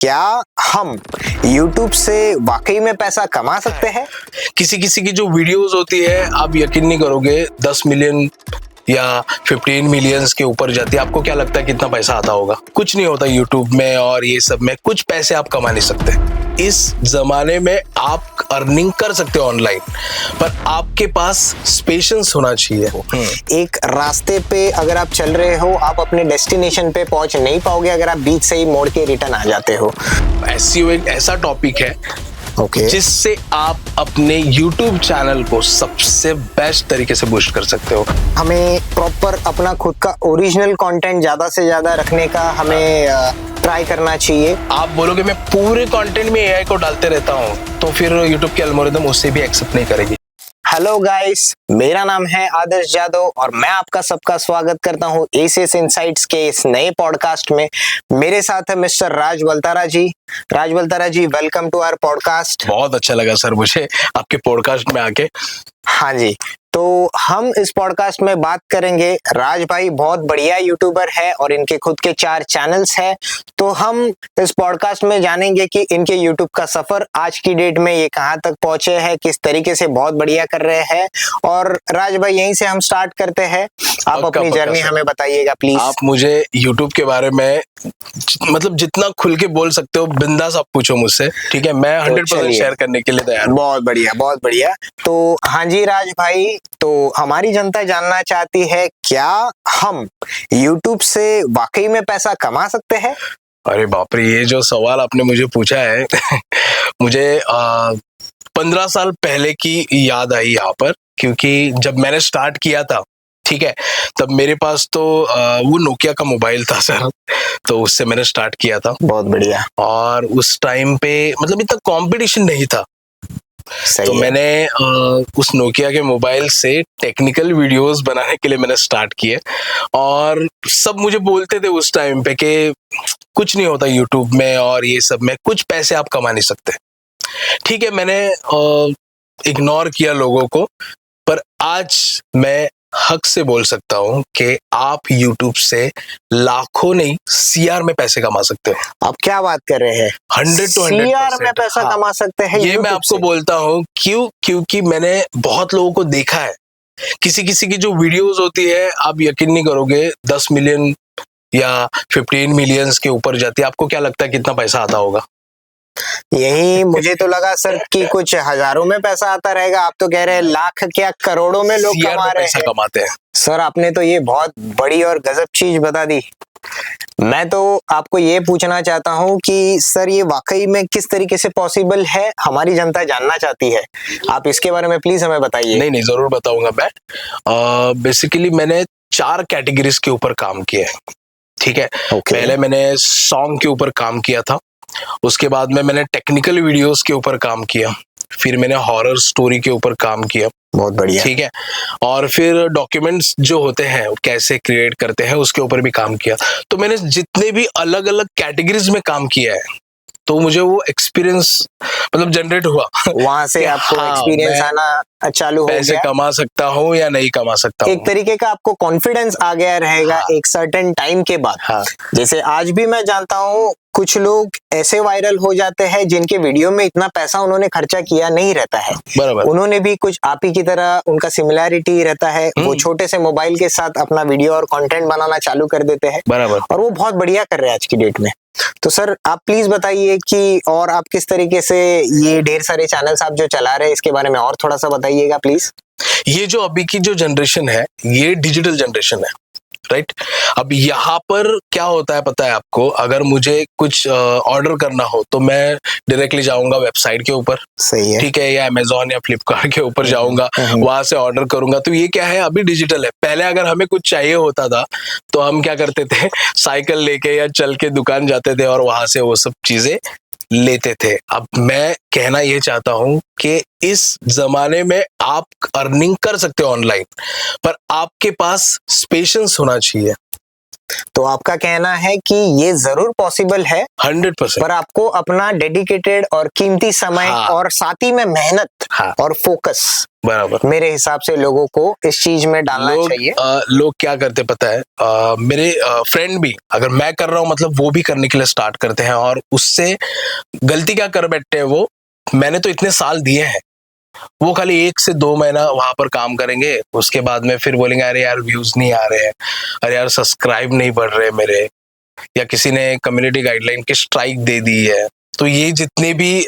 क्या हम YouTube से वाकई में पैसा कमा सकते हैं? किसी किसी की जो वीडियोस होती है, आप यकीन नहीं करोगे, 10 मिलियन या 15 मिलियंस के ऊपर जाती है। आपको क्या लगता है कितना पैसा आता होगा? कुछ नहीं होता यूट्यूब में और ये सब में कुछ पैसे आप कमा नहीं सकते। इस जमाने में आप अर्निंग कर सकते हो ऑनलाइन, पर आपके पास पेशेंस होना चाहिए। एक रास्ते पे अगर आप चल रहे हो, आप अपने डेस्टिनेशन पे पहुंच नहीं पाओगे अगर आप बीच से ही मोड़ के रिटर्न आ जाते हो। एसईओ एक ऐसा टॉपिक है जिससे आप अपने YouTube चैनल को सबसे बेस्ट तरीके से बूस्ट कर सकते हो। हमें प्रॉपर अपना खुद का ओरिजिनल कंटेंट ज्यादा से ज्यादा रखने का हमें ट्राई करना चाहिए। आप बोलोगे मैं पूरे कंटेंट में एआई को डालते रहता हूँ, तो फिर YouTube की एल्गोरिदम उससे भी एक्सेप्ट नहीं करेगी। हेलो गाइस, मेरा नाम है आदर्श जादव और मैं आपका सबका स्वागत करता हूं एसीएस इनसाइट्स के इस नए पॉडकास्ट में। मेरे साथ है mister Raj Valtara ji. Raj Valtara ji, welcome to our podcast. बहुत अच्छा लगा सर मुझे आपके पॉडकास्ट में आके। हाँ जी, तो हम इस पॉडकास्ट में बात करेंगे। राज भाई बहुत बढ़िया यूट्यूबर है और इनके खुद के 4 चैनल्स हैं। तो हम इस पॉडकास्ट में जानेंगे कि इनके यूट्यूब का सफर आज की डेट में ये कहाँ तक पहुंचे हैं, किस तरीके से बहुत बढ़िया कर रहे हैं। और राज भाई, यहीं से हम स्टार्ट करते हैं। आप अपनी जर्नी हमें बताइएगा प्लीज। आप मुझे यूट्यूब के बारे में मतलब जितना खुल के बोल सकते हो बिंदास आप पूछो मुझसे, ठीक है? मैं 100% शेयर करने के लिए तैयार हूं। बहुत बढ़िया, बहुत बढ़िया। तो हाँ जी राज भाई, तो हमारी जनता जानना चाहती है, क्या हम YouTube से वाकई में पैसा कमा सकते हैं? अरे बाप रे, ये जो सवाल आपने मुझे पूछा है मुझे 15 साल पहले की याद आई यहाँ पर, क्योंकि जब मैंने स्टार्ट किया था, ठीक है, तब मेरे पास तो वो नोकिया का मोबाइल था सर, तो उससे मैंने स्टार्ट किया था। बहुत बढ़िया। और उस टाइम पे मतलब इतना कंपटीशन नहीं था, तो मैंने उस नोकिया के मोबाइल से टेक्निकल वीडियोस बनाने के लिए मैंने स्टार्ट किए। और सब मुझे बोलते थे उस टाइम पे कि कुछ नहीं होता यूट्यूब में और ये सब में कुछ पैसे आप कमा नहीं सकते। ठीक है, मैंने इग्नोर किया लोगों को, पर आज मैं हक से बोल सकता हूँ कि आप YouTube से लाखों नहीं CR में पैसे कमा सकते हो। आप क्या बात कर रहे हैं? 100 to 100% CR में पैसा कमा सकते हैं? ये मैं आपको बोलता हूँ क्योंकि मैंने बहुत लोगों को देखा है। किसी किसी की जो वीडियोस होती है, आप यकीन नहीं करोगे, 10 मिलियन या 15 मिलियंस के ऊपर जाती है। आपको क्या लगता है कितना पैसा आता होगा? यही मुझे तो लगा सर कि कुछ हजारों में पैसा आता रहेगा। आप तो कह रहे हैं लाख क्या करोड़ों में लोग कमा रहे हैं। कमाते हैं सर, आपने तो ये बहुत बड़ी और गजब चीज बता दी। मैं तो आपको ये पूछना चाहता हूँ कि सर ये वाकई में किस तरीके से पॉसिबल है, हमारी जनता जानना चाहती है। आप इसके बारे में प्लीज हमें बताइए। नहीं, जरूर बताऊंगा मैं। बेसिकली मैंने 4 कैटेगरीज के ऊपर काम किया है, ठीक है? पहले मैंने सॉन्ग के ऊपर काम किया था, उसके बाद में मैंने टेक्निकल वीडियोस के ऊपर काम किया, फिर मैंने हॉरर स्टोरी के ऊपर काम किया। बहुत बढ़िया। ठीक है, और फिर डॉक्यूमेंट्स जो होते हैं कैसे क्रिएट करते हैं उसके ऊपर भी काम किया। तो मैंने जितने भी अलग अलग कैटेगरीज में काम किया है, तो मुझे वो एक्सपीरियंस मतलब जनरेट हुआ वहां से आपको एक्सपीरियंस आना चालू हो गया। पैसे कमा सकता हूँ या नहीं कमा सकता हूँ, एक तरीके का आपको कॉन्फिडेंस आ गया रहेगा एक सर्टेन टाइम के बाद। जैसे आज भी मैं जानता हूँ कुछ लोग ऐसे वायरल हो जाते हैं जिनके वीडियो में इतना पैसा उन्होंने खर्चा किया नहीं रहता है। बराबर। उन्होंने भी कुछ आप ही की तरह, उनका सिमिलैरिटी रहता है, वो छोटे से मोबाइल के साथ अपना वीडियो और कंटेंट बनाना चालू कर देते हैं। बराबर। और वो बहुत बढ़िया कर रहे हैं आज की डेट में। तो सर आप प्लीज बताइए कि और आप किस तरीके से ये ढेर सारे चैनल्स आप जो चला रहे हैं इसके बारे में और थोड़ा सा बताइएगा प्लीज। ये जो अभी की जो जनरेशन है, ये डिजिटल जनरेशन है, राइट? अब यहाँ पर क्या होता है पता है आपको? अगर मुझे कुछ ऑर्डर करना हो तो मैं डायरेक्टली जाऊंगा वेबसाइट के ऊपर, सही है, ठीक है, या अमेजोन या फ्लिपकार्ट के ऊपर जाऊंगा, वहां से ऑर्डर करूंगा। तो ये क्या है, अभी डिजिटल है। पहले अगर हमें कुछ चाहिए होता था तो हम क्या करते थे, साइकिल लेके या चल के दुकान जाते थे और वहां से वो सब चीजें लेते थे। अब मैं कहना ये चाहता हूं कि इस जमाने में आप अर्निंग कर सकते हो ऑनलाइन, पर आपके पास पेशेंस होना चाहिए। तो आपका कहना है कि ये जरूर पॉसिबल है 100%, पर आपको अपना डेडिकेटेड और कीमती समय और साथ ही में मेहनत हाँ। और फोकस बराबर मेरे हिसाब से लोगों को इस चीज में डालना चाहिए। लोग क्या करते पता है, मेरे फ्रेंड भी अगर मैं कर रहा हूँ मतलब वो भी करने के लिए स्टार्ट करते हैं, और उससे गलती क्या कर बैठते हैं वो, मैंने तो इतने साल दिए हैं, वो खाली 1 से 2 महीना वहां पर काम करेंगे, उसके बाद में फिर बोलेंगे अरे यार व्यूज नहीं आ रहे हैं, अरे यार सब्सक्राइब नहीं बढ़ रहे मेरे, या किसी ने कम्युनिटी गाइडलाइन की स्ट्राइक दे दी है। तो ये जितने भी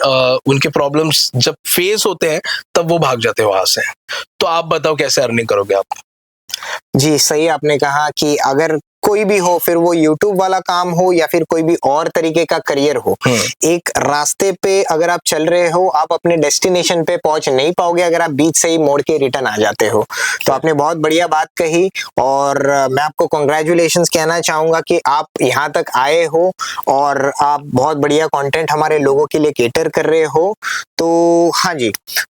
उनके प्रॉब्लम्स जब फेस होते हैं तब वो भाग जाते हैं वहां से। तो आप बताओ कैसे अर्निंग करोगे आप? जी सही आपने कहा कि अगर कोई भी हो, फिर वो YouTube वाला काम हो या फिर कोई भी और तरीके का करियर हो, एक रास्ते पे अगर आप चल रहे हो, आप अपने डेस्टिनेशन पे पहुंच नहीं पाओगे अगर आप बीच से ही मोड़ के रिटर्न आ जाते हो। तो आपने बहुत बढ़िया बात कही और मैं आपको कॉन्ग्रेचुलेशंस कहना चाहूंगा कि आप यहाँ तक आए हो और आप बहुत बढ़िया कंटेंट हमारे लोगों के लिए केटर कर रहे हो। तो हाँ जी,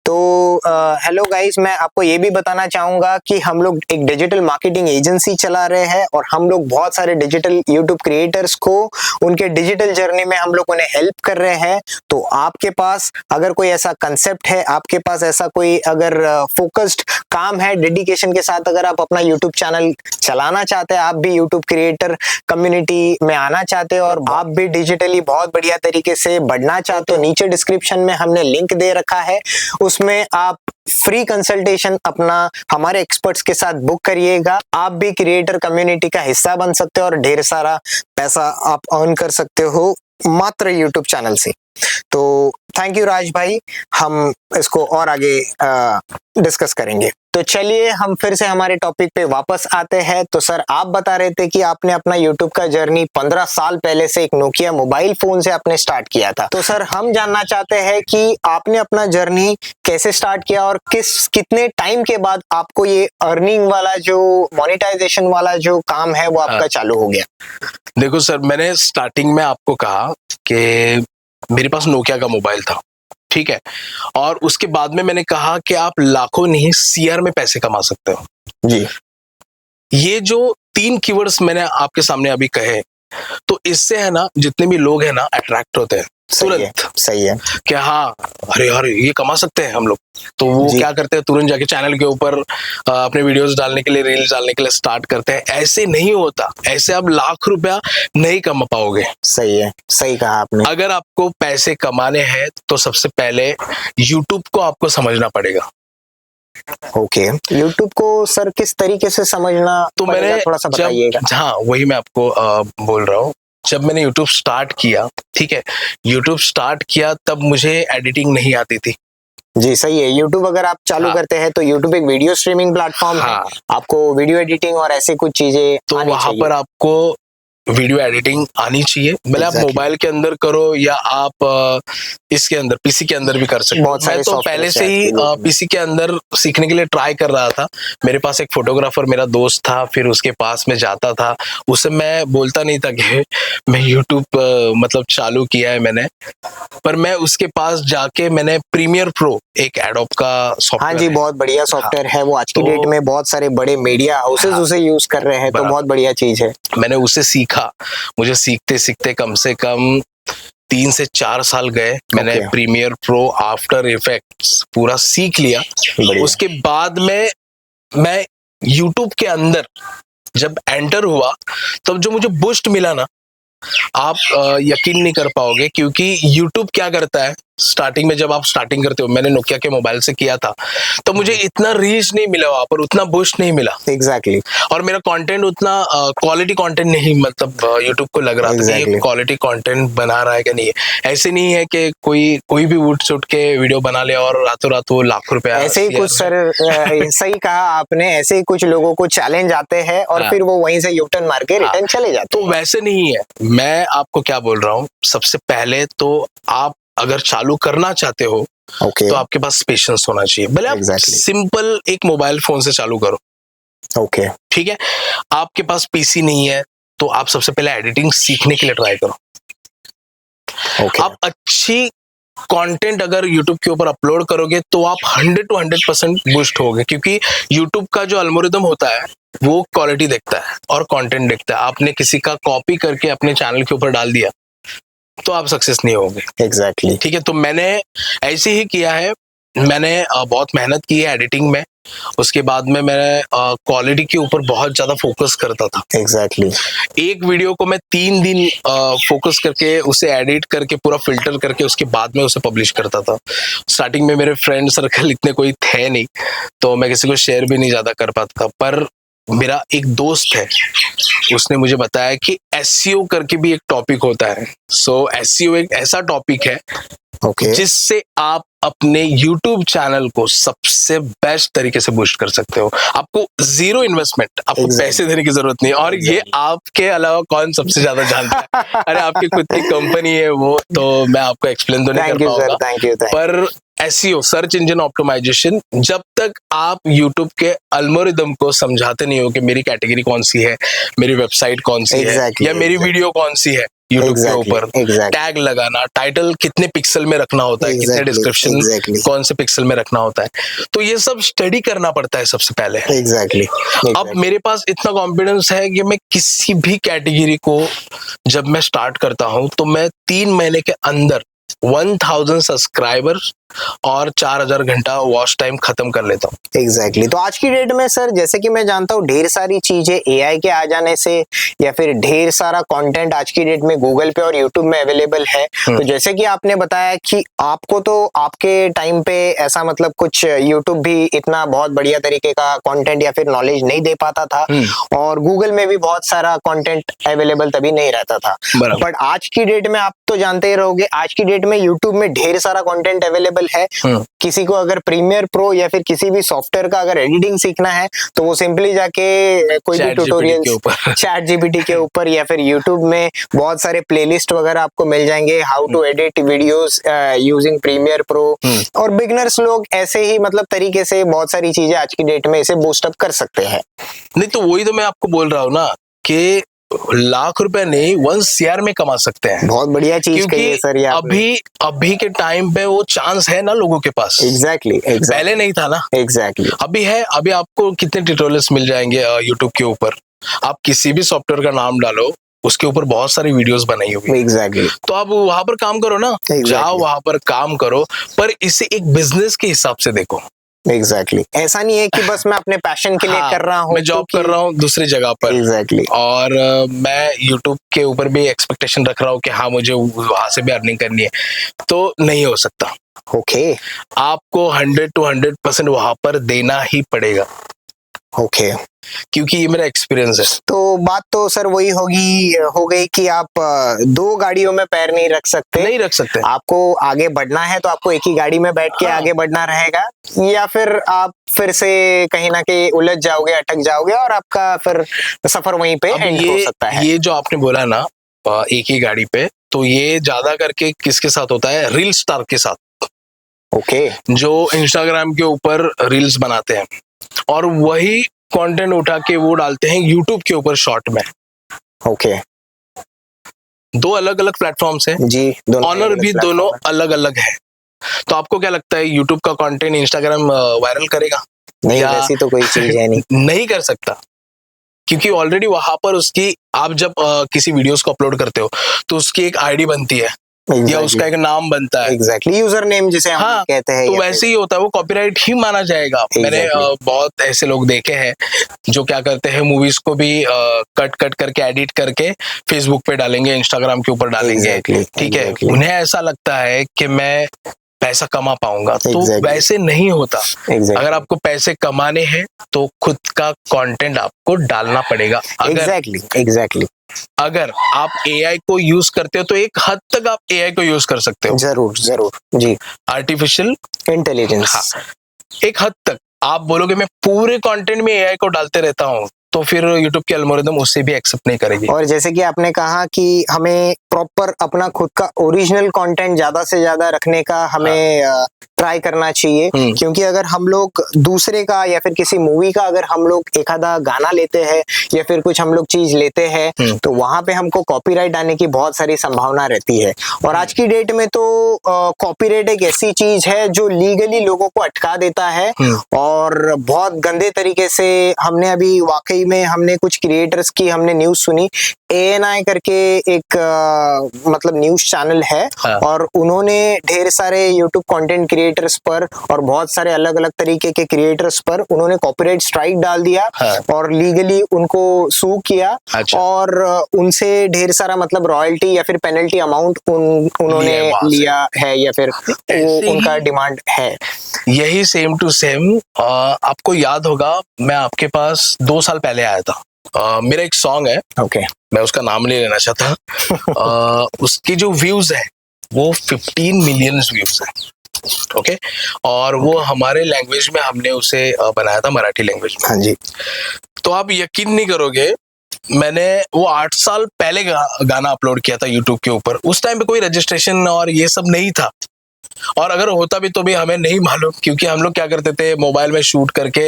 तो हेलो गाइस, मैं आपको ये भी बताना चाहूंगा कि हम लोग एक डिजिटल मार्केटिंग एजेंसी चला रहे हैं और हम लोग बहुत सारे डिजिटल यूट्यूब क्रिएटर्स को उनके डिजिटल जर्नी में हम लोग उन्हें हेल्प कर रहे हैं। तो आपके पास अगर कोई ऐसा कंसेप्ट है, आपके पास ऐसा कोई अगर फोकस्ड काम है, डेडिकेशन के साथ अगर आप अपना यूट्यूब चैनल चलाना चाहते हैं, आप भी यूट्यूब क्रिएटर कम्युनिटी में आना चाहते हैं और आप भी डिजिटली बहुत बढ़िया तरीके से बढ़ना चाहते हो, नीचे डिस्क्रिप्शन में हमने लिंक दे रखा है, उसमें आप फ्री कंसल्टेशन अपना हमारे एक्सपर्ट्स के साथ बुक करिएगा। आप भी क्रिएटर कम्युनिटी का हिस्सा बन सकते हो और ढेर सारा पैसा आप अर्न कर सकते हो मात्र यूट्यूब चैनल से। तो थैंक यू राज भाई, हम इसको और आगे डिस्कस करेंगे। तो चलिए हम फिर से हमारे टॉपिक पे वापस आते हैं। तो सर आप बता रहे थे कि आपने अपना यूट्यूब का जर्नी 15 साल पहले से एक नोकिया मोबाइल फोन से आपने स्टार्ट किया था। तो सर हम जानना चाहते हैं कि आपने अपना जर्नी कैसे स्टार्ट किया और कितने टाइम के बाद आपको ये अर्निंग वाला जो मोनेटाइजेशन वाला जो काम है वो आपका चालू हो गया? देखो सर, मैंने स्टार्टिंग में आपको कहा कि मेरे पास नोकिया का मोबाइल था, ठीक है, और उसके बाद में मैंने कहा कि आप लाखों नहीं CR में पैसे कमा सकते हो जी। ये जो 3 कीवर्ड्स मैंने आपके सामने अभी कहे, तो इससे है ना जितने भी लोग हैं ना अट्रैक्ट होते हैं तुरंत। सही है कि हाँ अरे यार ये कमा सकते हैं हम लोग, तो वो क्या करते हैं तुरंत जाके चैनल के ऊपर अपने वीडियोस डालने के लिए, रील्स डालने के लिए स्टार्ट करते हैं। ऐसे नहीं होता, ऐसे आप लाख रुपया नहीं कमा पाओगे। सही है, सही कहा आपने। अगर आपको पैसे कमाने हैं तो सबसे पहले यूट्यूब को आपको समझना पड़ेगा। ओके, यूट्यूब को सर किस तरीके से समझना तो मैंने थोड़ा सा बताइएगा। हाँ वही मैं आपको बोल रहा हूँ। जब मैंने YouTube स्टार्ट किया, ठीक है, YouTube स्टार्ट किया तब मुझे एडिटिंग नहीं आती थी। जी सही है, YouTube अगर आप चालू करते हैं तो YouTube एक वीडियो स्ट्रीमिंग प्लेटफॉर्म है, आपको वीडियो एडिटिंग और ऐसे कुछ चीजें तो वहां पर आपको वीडियो एडिटिंग आनी चाहिए, भले आप मोबाइल के अंदर करो या आप इसके अंदर पीसी के अंदर भी कर सकते हो। मैं तो पहले से ही पीसी के अंदर सीखने के लिए ट्राई कर रहा था। मेरे पास एक फोटोग्राफर मेरा दोस्त था, फिर उसके पास में जाता था, उससे मैं बोलता नहीं था कि मैं यूट्यूब मतलब चालू किया है मैंने, पर मैं उसके पास जाके मैंने प्रीमियर प्रो एक एडोब का सॉफ्टवेयर, हाँ जी बहुत बढ़िया सॉफ्टवेयर है वो, आज की डेट में बहुत सारे बड़े मीडिया हाउसेस उसे यूज कर रहे हैं, तो बहुत बढ़िया चीज है। मैंने उसे सीखा, मुझे सीखते सीखते कम से कम 3 से 4 साल गए। मैंने प्रीमियर प्रो, आफ्टर इफेक्ट्स पूरा सीख लिया। उसके बाद में मैं यूट्यूब के अंदर जब एंटर हुआ तब जो मुझे बूस्ट मिला ना, आप यकीन नहीं कर पाओगे, क्योंकि यूट्यूब क्या करता है स्टार्टिंग में, जब आप स्टार्टिंग करते हो, मैंने नोकिया के मोबाइल से किया था, तो मुझे इतना रीच नहीं मिला वहां पर, उतना बूस्ट नहीं मिला। एग्जैक्टली। और मेरा कंटेंट उतना क्वालिटी कंटेंट नहीं, मतलब यूट्यूब को लग रहा था कि ये क्वालिटी कंटेंट बना रहा है कि नहीं है। ऐसे नहीं है कि कोई भी उठ सुट के वीडियो बना ले और रातों रात वो लाख रुपया। ऐसे ही कुछ सर सही कहा आपने, ऐसे ही कुछ लोगों को चैलेंज आते हैं और फिर वो वहीं से यूटर्न मार के रिटर्न चले जाते हैं। तो वैसे नहीं है, मैं आपको क्या बोल रहा हूँ, सबसे पहले तो आप अगर चालू करना चाहते हो तो आपके पास पेशेंस होना चाहिए। भले आप सिंपल एक मोबाइल फोन से चालू करो, ठीक है, आपके पास पीसी नहीं है तो आप सबसे पहले एडिटिंग सीखने के लिए ट्राई करो। आप अच्छी कंटेंट अगर YouTube के ऊपर अपलोड करोगे तो आप 100 to 100% बूस्ट होगे, क्योंकि YouTube का जो एल्गोरिदम होता है वो क्वालिटी देखता है और कंटेंट देखता है। आपने किसी का कॉपी करके अपने चैनल के ऊपर डाल दिया तो आप सक्सेस नहीं होगे। एग्जैक्टली। ठीक है, तो मैंने ऐसे ही किया है। मैंने बहुत मेहनत की है एडिटिंग में। उसके बाद में मैं क्वालिटी के ऊपर बहुत ज्यादा फोकस करता था। एग्जैक्टली एक वीडियो को मैं 3 दिन फोकस करके उसे एडिट करके पूरा फिल्टर करके उसके बाद में उसे पब्लिश करता था। स्टार्टिंग में मेरे फ्रेंड सर्कल इतने कोई थे नहीं, तो मैं किसी को शेयर भी नहीं ज्यादा कर पाता था। पर मेरा एक दोस्त है, उसने मुझे बताया कि एसईओ करके भी एक टॉपिक होता है। सो एसईओ एक ऐसा टॉपिक है जिससे आप अपने YouTube चैनल को सबसे बेस्ट तरीके से बूस्ट कर सकते हो। आपको जीरो इन्वेस्टमेंट, आपको पैसे देने की जरूरत नहीं, और ये आपके अलावा कौन सबसे ज्यादा जानता है? अरे आपकी खुद की कंपनी है वो, तो मैं आपको एक्सप्लेन तो नहीं कर पाऊंगा। पर एसईओ, सर्च इंजन ऑप्टिमाइजेशन, जब तक आप YouTube के एल्गोरिदम को समझाते नहीं हो कि मेरी कैटेगरी कौन सी है, मेरी वेबसाइट कौन सी है, या मेरी वीडियो कौन सी है YouTube के ऊपर, टैग लगाना, टाइटल कितने पिक्सल में रखना होता है, कितने डिस्क्रिप्शन कौन से पिक्सल में रखना होता है, तो ये सब स्टडी करना पड़ता है सबसे पहले। अब मेरे पास इतना कॉन्फिडेंस है कि मैं किसी भी कैटेगरी को जब मैं स्टार्ट करता हूं तो मैं 3 महीने के अंदर 1000 सब्सक्राइबर और 4000 घंटा वॉच टाइम खत्म कर लेता हूँ। एग्जैक्टली तो आज की डेट में सर, जैसे कि मैं जानता हूँ ढेर सारी चीजें एआई के आ जाने से या फिर ढेर सारा कंटेंट आज की डेट में गूगल पे और यूट्यूब में अवेलेबल है। तो जैसे कि आपने बताया कि आपको तो आपके टाइम पे ऐसा मतलब कुछ यूट्यूब भी इतना बहुत बढ़िया तरीके का कंटेंट या फिर नॉलेज नहीं दे पाता था, और गूगल में भी बहुत सारा कंटेंट अवेलेबल तभी नहीं रहता था। बट आज की डेट में आप तो जानते ही रहोगे, आज की डेट में यूट्यूब में ढेर सारा कंटेंट अवेलेबल है। किसी को अगर प्रीमियर प्रो या फिर किसी भी सॉफ्टवेयर का अगर एडिटिंग सीखना है तो वो सिंपली जाके कोई भी ट्यूटोरियल चैट जीपीटी के ऊपर या फिर यूट्यूब में बहुत सारे प्लेलिस्ट वगैरह आपको मिल जाएंगे, how to edit videos using Premiere Pro. और बिगनर्स लोग ऐसे ही मतलब तरीके से बहुत सारी चीजें आज की डेट में इसे बूस्ट अप कर सकते हैं। नहीं तो वही तो मैं आपको बोल रहा हूँ ना कि लाख रुपए नहीं 1 CR में कमा सकते हैं। बहुत बढ़िया चीज कही है सर। अभी के टाइम पे वो चांस है ना लोगों के पास। एग्जैक्टली पहले नहीं था ना। अभी है। अभी आपको कितने ट्यूटोरियल्स मिल जाएंगे यूट्यूब के ऊपर। आप किसी भी सॉफ्टवेयर का नाम डालो, उसके ऊपर बहुत सारी वीडियोस बनाई हुई है। तो आप वहां पर काम करो ना। जाओ वहां पर काम करो, पर इसे एक बिजनेस के हिसाब से देखो। ऐसा नहीं है कि बस मैं अपने पैशन के लिए कर रहा हूँ, मैं जॉब कर रहा हूँ दूसरी जगह पर। और मैं YouTube के ऊपर भी एक्सपेक्टेशन रख रहा हूँ कि हाँ मुझे वहां से भी अर्निंग करनी है, तो नहीं हो सकता। आपको 100 to 100% वहां पर देना ही पड़ेगा। क्योंकि ये मेरा एक्सपीरियंस है। तो बात तो सर वही हो गई कि आप 2 गाड़ियों में पैर नहीं रख सकते। आपको आगे बढ़ना है तो आपको एक ही गाड़ी में बैठ के आगे बढ़ना रहेगा, या फिर आप फिर से कहीं ना कहीं उलझ जाओगे, अटक जाओगे और आपका फिर सफर वहीं पे एंड हो सकता है। ये जो आपने बोला ना एक ही गाड़ी पे, तो ये ज्यादा करके किसके साथ होता है? रील स्टार के साथ। जो इंस्टाग्राम के ऊपर रील्स बनाते हैं और वही कंटेंट उठा के वो डालते हैं यूट्यूब के ऊपर शॉर्ट में। 2 अलग अलग प्लेटफॉर्म्स हैं जी, ऑनर भी दोनों अलग अलग है। तो आपको क्या लगता है यूट्यूब का कंटेंट इंस्टाग्राम वायरल करेगा? नहीं, ऐसी तो कोई चीज है नहीं कर सकता, क्योंकि ऑलरेडी वहां पर उसकी, आप जब किसी वीडियोस को अपलोड करते हो तो उसकी एक आईडी बनती है या उसका एक नाम बनता है। यूजर नेम जिसे हम कहते हैं। तो वैसे ही होता है, वो कॉपीराइट ही माना जाएगा। मैंने बहुत ऐसे लोग देखे हैं जो क्या करते हैं, मूवीज को भी कट करके एडिट करके फेसबुक पे डालेंगे, इंस्टाग्राम के ऊपर डालेंगे। ठीक है, उन्हें ऐसा लगता है कि मैं पैसा कमा पाऊंगा, तो वैसे नहीं होता। अगर आपको पैसे कमाने हैं तो खुद का कंटेंट आपको डालना पड़ेगा। अगर आप AI को यूज करते हो तो एक हद तक आप AI को यूज कर सकते हो। जरूर जी। Artificial intelligence. एक हद तक आप बोलोगे मैं पूरे कंटेंट में AI को डालते रहता हूँ, तो फिर YouTube की एल्गोरिथम उससे भी एक्सेप्ट नहीं करेगी। और जैसे कि आपने कहा कि हमें प्रॉपर अपना खुद का ओरिजिनल कंटेंट ज्यादा से ज्यादा रखने का हमें ट्राई करना चाहिए, क्योंकि अगर हम लोग दूसरे का या फिर किसी मूवी का अगर हम लोग एक आधा गाना लेते हैं या फिर कुछ हम लोग चीज लेते हैं तो वहां पे हमको कॉपीराइट आने की बहुत सारी संभावना रहती है। और आज की डेट में तो कॉपीराइट एक ऐसी चीज है जो लीगली लोगों को अटका देता है, और बहुत गंदे तरीके से हमने अभी वाकई में हमने कुछ क्रिएटर्स की हमने न्यूज सुनी। ANI करके एक मतलब न्यूज चैनल है, और उन्होंने ढेर सारे यूट्यूब कंटेंट क्रिएटर क्रिएटर्स पर और बहुत सारे अलग अलग तरीके के क्रिएटर्स पर उन्होंने कॉपीराइट स्ट्राइक डाल दिया और लीगली उनको सू किया। और उनसे ढेर सारा मतलब रॉयल्टी या फिर पेनल्टी अमाउंट उन्होंने लिया है या फिर उनका डिमांड है। यही सेम टू सेम आपको याद होगा, मैं आपके पास 2 साल पहले आया था। मेरा एक सॉन्ग है, मैं उसका नाम नहीं लेना चाहता। उसकी जो व्यूज है वो 15 मिलियन व्यूज है। ओके, और वो हमारे लैंग्वेज में हमने उसे बनाया था, मराठी लैंग्वेज में। हाँ जी। तो आप यकीन नहीं करोगे, मैंने वो 8 साल पहले गाना अपलोड किया था यूट्यूब के ऊपर। उस टाइम पे कोई रजिस्ट्रेशन और ये सब नहीं था, और अगर होता भी तो भी हमें नहीं मालूम, क्योंकि हम लोग क्या करते थे, मोबाइल में शूट करके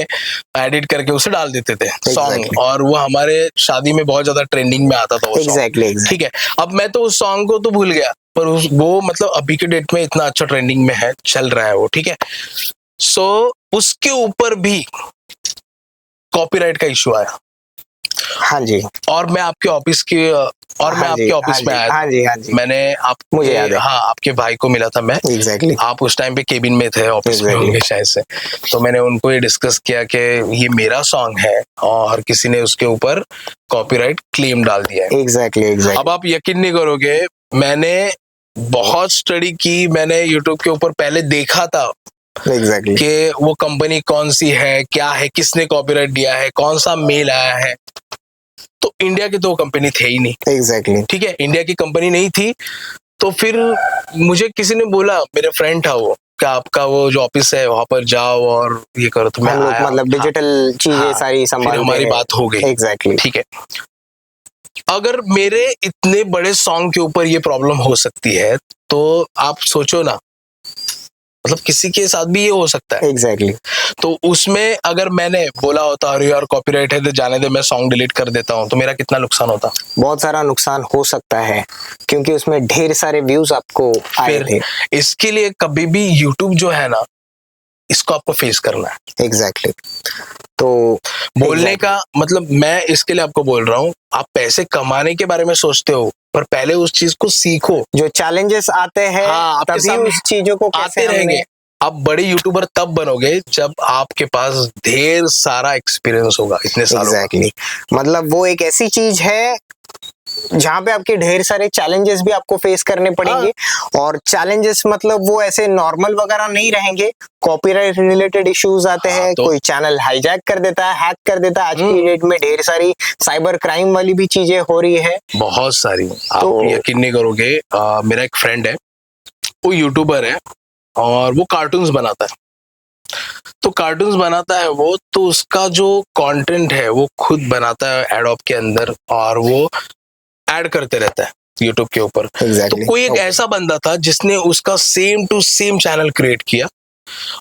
एडिट करके उसे डाल देते थे सॉन्ग, और वो हमारे शादी में बहुत ज्यादा ट्रेंडिंग में आता था वो सॉन्ग। ठीक है, अब मैं तो उस सॉन्ग को तो भूल गया, पर वो मतलब अभी के डेट में इतना अच्छा ट्रेंडिंग में है, चल रहा है वो। ठीक है, सो उसके ऊपर भी कॉपीराइट का इशू आया। हाँ जी। और मैं आपके ऑफिस की मैं आपके ऑफिस में आया। हाँ जी। मैंने मुझे याद है। हाँ, आपके भाई को मिला था मैं। एग्जैक्टली। आप उस टाइम पे केबिन में थे, ऑफिस में होंगे शायद से। तो मैंने उनको ये डिस्कस किया कि ये मेरा सॉन्ग है और किसी ने उसके ऊपर कॉपीराइट क्लेम डाल दिया है। एग्जैक्टली। अब आप यकीन नहीं करोगे, मैंने बहुत स्टडी की, मैंने यूट्यूब के ऊपर पहले देखा था कि वो कंपनी कौन सी है, क्या है, किसने कॉपीराइट दिया है, कौन सा मेल आया है। तो इंडिया की तो कंपनी थे ही नहीं। ठीक है, इंडिया की कंपनी नहीं थी। तो फिर मुझे किसी ने बोला, मेरे फ्रेंड था वो, क्या आपका वो जो ऑफिस है वहां पर जाओ और ये करो। तो मैं आया, मतलब डिजिटल चीजें सारी संभाल, फिर हमारी बात हो गई। एग्जैक्टली। ठीक है, अगर मेरे इतने बड़े सॉन्ग के ऊपर ये प्रॉब्लम हो सकती है, तो आप सोचो ना, मतलब किसी के साथ भी ये हो सकता है। एग्जैक्टली। तो उसमें अगर मैंने बोला होता अरे यार कॉपीराइट है तो जाने दे, मैं सॉन्ग डिलीट कर देता हूँ, तो मेरा कितना नुकसान होता? बहुत सारा नुकसान हो सकता है, क्योंकि उसमें ढेर सारे व्यूज आपको आए थे। इसके लिए कभी भी यूट्यूब जो है ना, इसको आपको फेस करना है। एग्जैक्टली। तो बोलने का मतलब, मैं इसके लिए आपको बोल रहा हूँ, आप पैसे कमाने के बारे में सोचते हो, पर पहले उस चीज को सीखो। जो चैलेंजेस आते हैं, हाँ, तभी उस चीजों को आते रहेंगे। आप बड़े यूट्यूबर तब बनोगे जब आपके पास ढेर सारा एक्सपीरियंस होगा इतने सालों। एग्जैक्टली। मतलब वो एक ऐसी चीज है जहाँ पे आपके ढेर सारे चैलेंजेस भी आपको फेस करने पड़ेंगे। और चैलेंजेस मतलब वो ऐसे नॉर्मल वगैरह नहीं रहेंगे, कॉपीराइट रिलेटेड इश्यूज आते हैं, तो कोई चैनल हाईजैक कर देता है, हैक कर देता है। आज की डेट में ढेर सारी साइबर क्राइम वाली भी चीजें हो रही है, बहुत सारी। आप यकीन नहीं करोगे, मेरा एक फ्रेंड है, वो यूट्यूबर है और वो कार्टून्स बनाता है। तो कार्टून्स बनाता है वो, तो उसका जो कंटेंट है वो खुद बनाता है एडोब के अंदर, और वो ऐड करते रहता है यूट्यूब के ऊपर। तो कोई एक ऐसा बंदा था जिसने उसका same to same channel create किया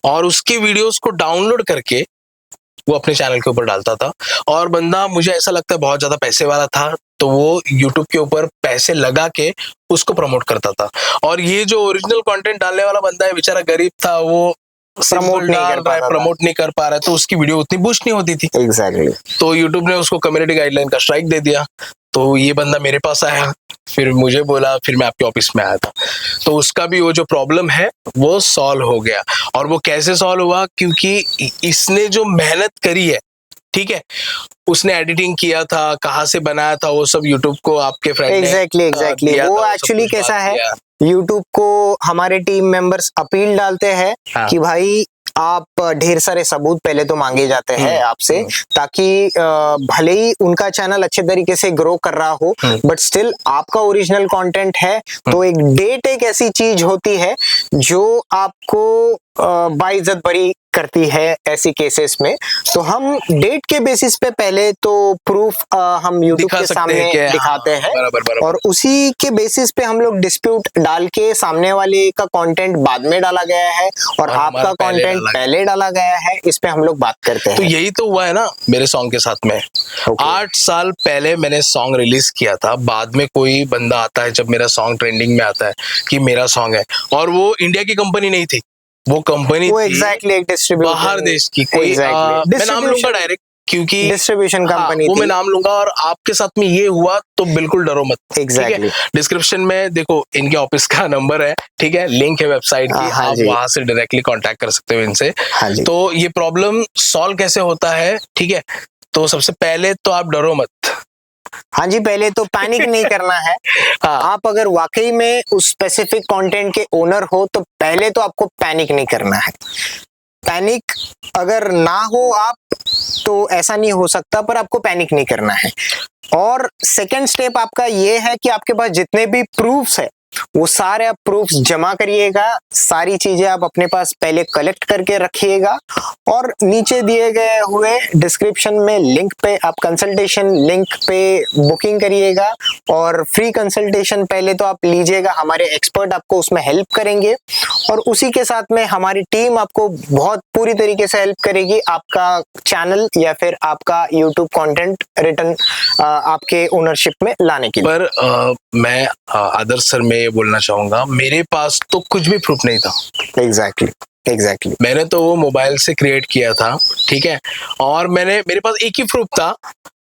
और उसके वीडियोस को डाउनलोड करके वो अपने चैनल के ऊपर डालता था। और बंदा, मुझे ऐसा लगता है, बहुत ज्यादा पैसे वाला था, तो वो यूट्यूब के ऊपर पैसे लगा के उसको प्रमोट करता था। और ये जो ओरिजिनल कंटेंट डालने वाला बंदा है, बेचारा गरीब था, वो प्रमोट नहीं कर पा रहा है, तो उसकी वीडियो उतनी बूस्ट नहीं होती थी। एग्जैक्टली। तो यूट्यूब ने उसको कम्युनिटी गाइडलाइन का स्ट्राइक दे दिया। तो ये बंदा मेरे पास आया, फिर मुझे बोला, फिर मैं आपके ऑफिस में आया था। तो उसका भी वो जो प्रॉब्लम है वो सॉल्व हो गया। और वो कैसे सॉल्व हुआ? क्योंकि इसने जो मेहनत करी है, ठीक है, उसने एडिटिंग किया था, कहाँ से बनाया था, वो सब यूट्यूब को आपके फ्रेंड ने एग्जैक्टली। वो एक्चुअली कैसा है, यूट्यूब को हमारे टीम मेंबर्स अपील डालते हैं कि भाई आप ढेर सारे सबूत पहले तो मांगे जाते हैं आपसे, ताकि भले ही उनका चैनल अच्छे तरीके से ग्रो कर रहा हो, बट स्टिल आपका ओरिजिनल कंटेंट है। तो एक डेट एक ऐसी चीज होती है जो आपको बाइज्जत बरी करती है ऐसी केसेस में। तो हम डेट के बेसिस पे पहले तो प्रूफ हम यूट्यूब के सामने दिखाते हैं, और उसी के बेसिस पे हम लोग डिस्प्यूट डाल के सामने वाले का कंटेंट बाद में डाला गया है और आपका कंटेंट पहले डाला गया है, इस पे हम लोग बात करते हैं। तो यही तो हुआ है ना मेरे सॉन्ग के साथ में। 8 साल पहले मैंने सॉन्ग रिलीज किया था, बाद में कोई बंदा आता है जब मेरा सॉन्ग ट्रेंडिंग में आता है कि मेरा सॉन्ग है, और वो इंडिया की कंपनी नहीं थी, वो कंपनी एग्जैक्टली एक डिस्ट्रीब्यूटर बाहर देश की कोई, मैं नाम लूंगा डायरेक्ट, क्योंकि डिस्ट्रीब्यूशन कंपनी वो थी। मैं नाम लूंगा, और आपके साथ में ये हुआ तो बिल्कुल डरो मत। एग्जैक्टली। डिस्क्रिप्शन में देखो इनके ऑफिस का नंबर है, ठीक है, लिंक है वेबसाइट की, हाँ आप जी। वहां से डायरेक्टली कांटेक्ट कर सकते हो इनसे। हाँ जी। तो ये प्रॉब्लम सॉल्व कैसे होता है, ठीक है, तो सबसे पहले तो आप डरो मत। हाँ जी, पहले तो पैनिक नहीं करना है। हाँ। आप अगर वाकई में उस स्पेसिफिक कंटेंट के ओनर हो तो पहले तो आपको पैनिक नहीं करना है। पैनिक अगर ना हो आप तो ऐसा नहीं हो सकता, पर आपको पैनिक नहीं करना है। और सेकंड स्टेप आपका ये है कि आपके पास जितने भी प्रूफ्स है वो सारे आप प्रूफ्स जमा करिएगा, सारी चीजें आप अपने पास पहले कलेक्ट करके रखिएगा, और नीचे दिए गए हुए डिस्क्रिप्शन में लिंक पे आप कंसल्टेशन लिंक पे बुकिंग करिएगा। और फ्री कंसल्टेशन पहले तो आप लीजिएगा, हमारे एक्सपर्ट आपको उसमें हेल्प करेंगे, और उसी के साथ में हमारी टीम आपको बहुत पूरी तरीके से हेल्प करेगी आपका चैनल या फिर आपका यूट्यूब कंटेंट रिटर्न आपके ओनरशिप में लाने के लिए। पर मैं आदर्श सर, मैं ये बोलना चाहूंगा, मेरे पास तो कुछ भी प्रूफ नहीं था। एग्जैक्टली। मैंने तो वो मोबाइल से क्रिएट किया था, ठीक है, और मेरे पास एक ही प्रूफ था,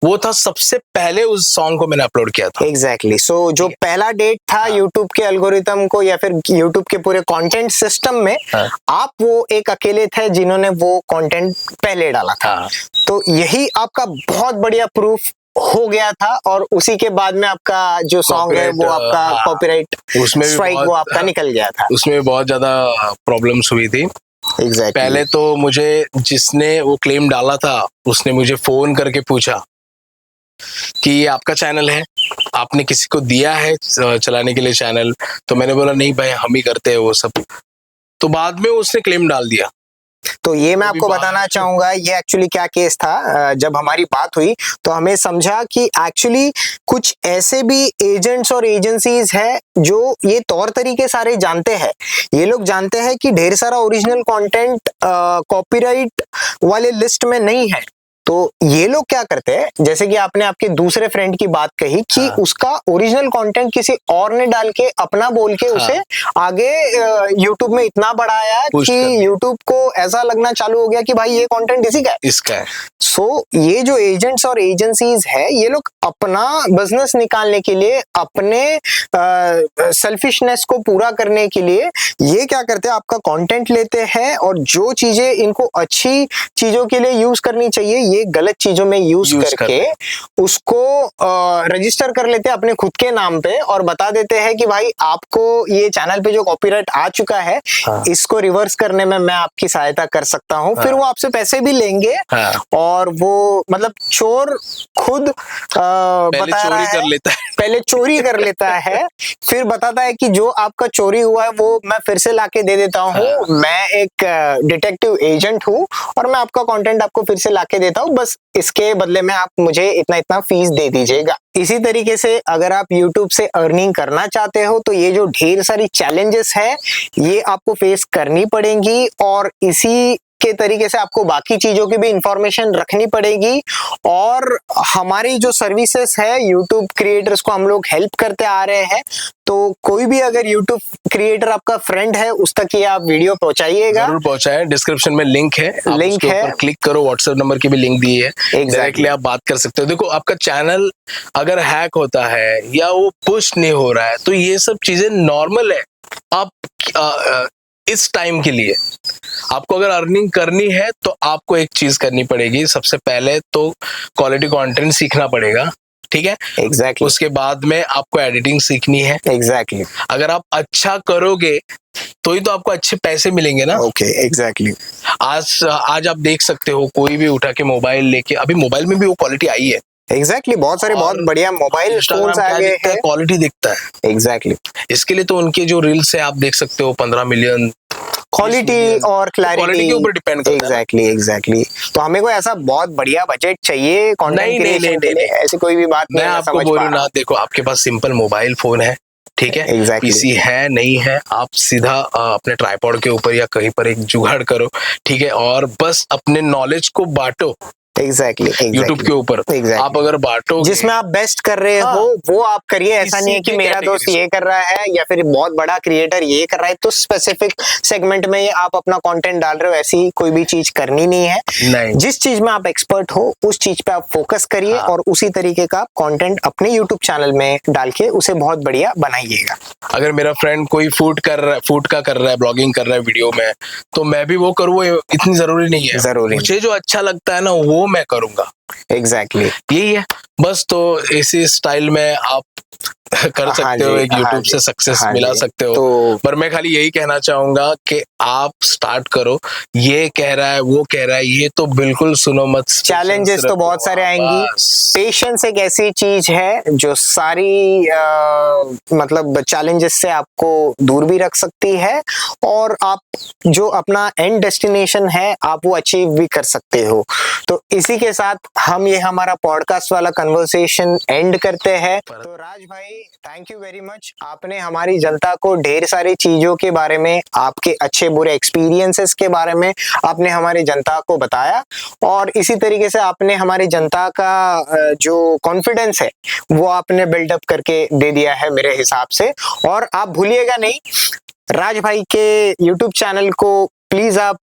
वो था सबसे पहले उस सॉन्ग को मैंने अपलोड किया था। एग्जैक्टली। सो जो पहला डेट था यूट्यूब के एल्गोरिथम को या फिर यूट्यूब के पूरे कंटेंट सिस्टम में, आप वो एक अकेले थे जिन्होंने वो कंटेंट पहले डाला था। तो यही आपका बहुत बढ़िया प्रूफ हो गया था, और उसी के बाद में आपका जो सॉन्ग है वो आपका कॉपीराइट उसमें स्ट्राइक वो आपका निकल गया था। उसमें बहुत ज्यादा प्रॉब्लम्स हुई थी। एग्जैक्टली। पहले तो मुझे जिसने वो क्लेम डाला था उसने मुझे फोन करके पूछा कि ये आपका चैनल है, आपने किसी को दिया है चलाने के लिए चैनल? तो मैंने बोला नहीं भाई, हम ही करते हैं वो सब। तो बाद में उसने क्लेम डाल दिया। तो ये मैं आपको बताना चाहूंगा, ये एक्चुअली क्या केस था। जब हमारी बात हुई तो हमें समझा कि एक्चुअली कुछ ऐसे भी एजेंट्स और एजेंसीज है जो ये तौर तरीके सारे जानते हैं। ये लोग जानते हैं कि ढेर सारा ओरिजिनल कंटेंट कॉपीराइट वाले लिस्ट में नहीं है। तो ये लोग क्या करते हैं, जैसे कि आपने आपके दूसरे फ्रेंड की बात कही कि उसका ओरिजिनल कंटेंट किसी और ने डाल के अपना बोल के उसे आगे यूट्यूब में इतना बढ़ाया कि यूट्यूब को ऐसा लगना चालू हो गया कि भाई ये कंटेंट इसी का है, इसका है। सो ये जो एजेंट्स और एजेंसीज है, ये लोग अपना बिजनेस निकालने के लिए, अपने सेल्फिशनेस को पूरा करने के लिए ये क्या करते हैं, आपका कंटेंट लेते हैं और जो चीजें इनको अच्छी चीजों के लिए यूज करनी चाहिए ये गलत चीजों में यूज करके उसको रजिस्टर कर लेते हैं अपने खुद के नाम पे, और बता देते हैं कि भाई आपको ये चैनल पे जो कॉपीराइट आ चुका है इसको रिवर्स करने में मैं आपकी सहायता कर सकता हूँ। फिर वो आपसे पैसे भी लेंगे, और वो मतलब चोर खुद बता रहा है, पहले चोरी कर लेता है, फिर बताता है कि जो आपका चोरी हुआ है वो मैं फिर से लाके दे देता हूँ, मैं एक डिटेक्टिव एजेंट हूँ और मैं आपका कंटेंट आपको फिर से लाके देता हूँ, बस इसके बदले में आप मुझे इतना इतना फीस दे दीजिएगा। इसी तरीके से अगर आप YouTube से अर्निंग करना चाहते हो तो ये जो ढेर सारी चैलेंजेस है ये आपको फेस करनी पड़ेंगी, और इसी के तरीके से आपको बाकी चीजों की भी इंफॉर्मेशन रखनी पड़ेगी। और हमारी जो सर्विसेज है YouTube क्रिएटर्स को हम लोग हेल्प करते आ रहे हैं, तो कोई भी अगर YouTube क्रिएटर आपका फ्रेंड है उस तक ये आप वीडियो पहुंचाइएगा, जरूर पहुंचाएं। डिस्क्रिप्शन में लिंक है, क्लिक करो, व्हाट्सएप नंबर की भी लिंक दी है, डायरेक्टली आप बात कर सकते हो। देखो आपका चैनल अगर हैक होता है या वो पुश नहीं हो रहा है तो ये सब चीजें नॉर्मल है। आप इस टाइम के लिए आपको अगर अर्निंग करनी है तो आपको एक चीज करनी पड़ेगी, सबसे पहले तो क्वालिटी कंटेंट सीखना पड़ेगा, ठीक है? एग्जैक्टली। उसके बाद में आपको एडिटिंग सीखनी है। एग्जैक्टली। अगर आप अच्छा करोगे तो ही तो आपको अच्छे पैसे मिलेंगे ना। Okay, exactly. आज आप देख सकते हो कोई भी उठा के मोबाइल लेके, अभी मोबाइल में भी वो क्वालिटी आई है। एग्जैक्टली, बहुत सारे बहुत बढ़िया मोबाइल फोन्स आ गए हैं, क्वालिटी दिखता है। एग्जैक्टली। इसके लिए तो उनके जो रील्स है आप देख सकते हो 15 मिलियन, क्वालिटी और क्लैरिटी के ऊपर डिपेंड करता है। एग्जैक्टली। तो हमें को ऐसा बहुत बढ़िया बजट चाहिए कंटेंट क्रिएशन के लिए, ऐसी कोई भी बात नहीं। मैं आपको बोलूं ना, देखो आपके पास सिंपल मोबाइल फोन है, ठीक है, पीसी है नहीं है, आप सीधा अपने ट्राइपॉड के ऊपर या कहीं पर एक जुगाड़ करो, ठीक है, और बस अपने नॉलेज को बांटो, एग्जैक्टली यूट्यूब के ऊपर आप अगर बांटो, जिसमें आप बेस्ट कर रहे हो वो आप करिए। ऐसा नहीं है कि मेरा दोस्त ये कर रहा है या फिर बहुत बड़ा क्रिएटर ये कर रहा है तो स्पेसिफिक सेगमेंट में आप अपना कंटेंट डाल रहे हो, ऐसी कोई भी चीज करनी नहीं है। नहीं, जिस चीज में आप एक्सपर्ट हो उस चीज पे आप फोकस करिए और उसी तरीके का कंटेंट अपने यूट्यूब चैनल में डाल के उसे बहुत बढ़िया बनाइएगा। अगर मेरा फ्रेंड कोई फूड कर रहा है, ब्लॉगिंग कर रहा है वीडियो में, तो मैं भी वो करूँ, इतनी जरूरी नहीं है। जरूरी मुझे जो अच्छा लगता है ना वो मैं करूंगा। एग्जैक्टली यही है बस। तो इसी स्टाइल में आप कर सकते हो, एक यूट्यूब से सक्सेस मिला सकते हो। तो पर मैं खाली यही कहना चाहूंगा कि आप स्टार्ट करो। ये कह रहा है, वो कह रहा है, ये तो बिल्कुल सुनो मत। चैलेंजेस तो बहुत सारे आएंगी। पेशेंस एक ऐसी चीज है जो सारी मतलब चैलेंजेस से आपको दूर भी रख सकती है और आप जो अपना एंड डेस्टिनेशन है आप वो अचीव भी कर सकते हो। तो इसी के साथ हम ये हमारा पॉडकास्ट वाला कन्वर्सेशन एंड करते हैं। तो राज भाई, थैंक यू वेरी मच। आपने हमारी जनता को ढेर सारी चीजों के बारे में, आपके अच्छे बुरे एक्सपीरियंसेस के बारे में आपने हमारी जनता को बताया और इसी तरीके से आपने हमारी जनता का जो कॉन्फिडेंस है वो आपने बिल्डअप करके दे दिया है मेरे हिसाब से। और आप भूलिएगा नहीं, राज भाई के यूट्यूब चैनल को प्लीज आप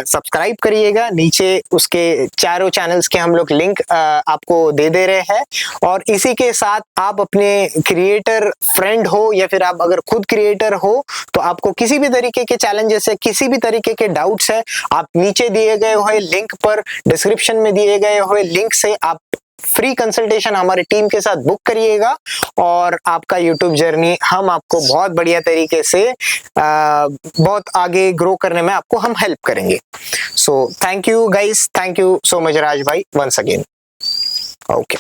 सब्सक्राइब करिएगा। नीचे उसके चारों चैनल्स के हम लोग लिंक आपको दे रहे हैं। और इसी के साथ आप अपने क्रिएटर फ्रेंड हो या फिर आप अगर खुद क्रिएटर हो तो आपको किसी भी तरीके के चैलेंजेस है, किसी भी तरीके के डाउट्स है, आप नीचे दिए गए हुए लिंक पर, डिस्क्रिप्शन में दिए गए हुए लिंक से आप फ्री कंसल्टेशन हमारी टीम के साथ बुक करिएगा और आपका यूट्यूब जर्नी हम आपको बहुत बढ़िया तरीके से बहुत आगे ग्रो करने में आपको हम हेल्प करेंगे। So thank you guys, thank you so much Raj भाई वंस अगेन। ओके।